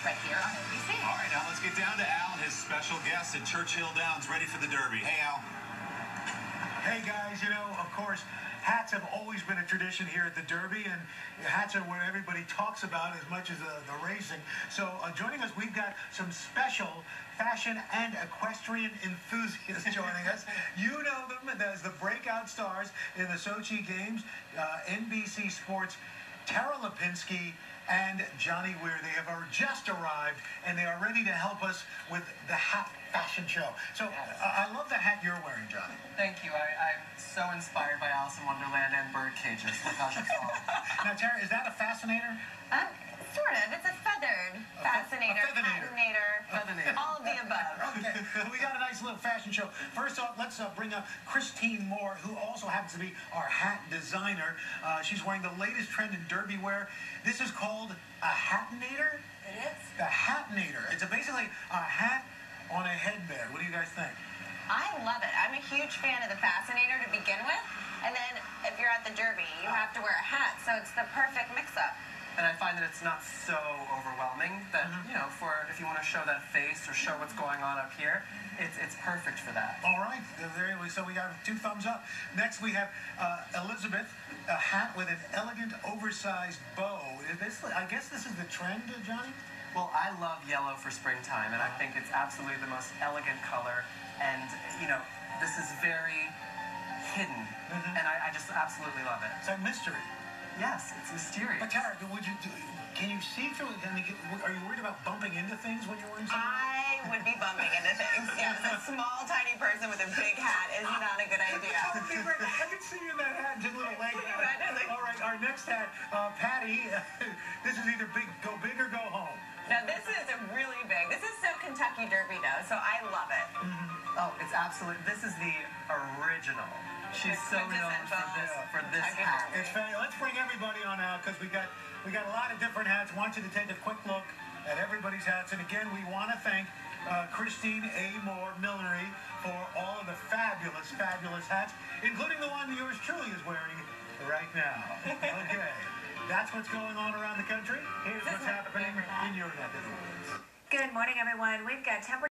right here on NBC. All right, now let's get down to Al, his special guest at Churchill Downs, ready for the Derby. Hey, Al. Hey, guys, of course, hats have always been a tradition here at the Derby, and hats are what everybody talks about as much as the racing. So joining us, we've got some special fashion and equestrian enthusiasts joining us. You know them as the breakout stars in the Sochi Games, NBC Sports, Tara Lipinski and Johnny Weir. They have just arrived, and they are ready to help us with the hat fashion show. So I love the hat you're wearing, Johnny. Thank you. I'm so inspired by Alice in Wonderland and bird cages, like I just saw. Now, Tara, is that a fascinator? Sort of. It's a feathered fascinator, Feathinator. all of the above. Okay, well, we got a nice little fashion show. First off, let's bring up Christine Moore, who also happens to be our hat designer. She's wearing the latest trend in Derby wear. This is called a hatinator? It is. A hatinator. It's basically a hat on a headband. What do you guys think? I love it. I'm a huge fan of the fascinator to begin with. And then if you're at the Derby, you have to wear a hat. So it's the perfect mix-up. And I find that it's not so overwhelming that, if you want to show that face or show what's going on up here, it's perfect for that. All right. So we got 2 thumbs up. Next, we have Elizabeth, a hat with an elegant, oversized bow. I guess this is the trend, Johnny? Well, I love yellow for springtime, and I think it's absolutely the most elegant color. And, this is very hidden, and I just absolutely love it. It's a mystery. Yes, it's mysterious. But Tara, can you see through it? Are you worried about bumping into things when you're wearing something? I would be bumping into things. Yes, a small, tiny person with a big hat is not a good idea. I can see you in that hat, just a little leg. All right, our next hat, Patty. This is either go big or go home. Now, this is really big. This is so Kentucky Derby, though, so I love it. Oh, it's absolute. This is the original. She's so known for this hat. It's funny. Let's bring everybody on out because we got a lot of different hats. I want you to take a quick look at everybody's hats. And again, we want to thank Christine A. Moore Millinery for all of the fabulous, fabulous hats, including the one yours truly is wearing right now. Okay, that's what's going on around the country. Here's what's happening in your neck of the woods. Good morning, everyone. We've got temperature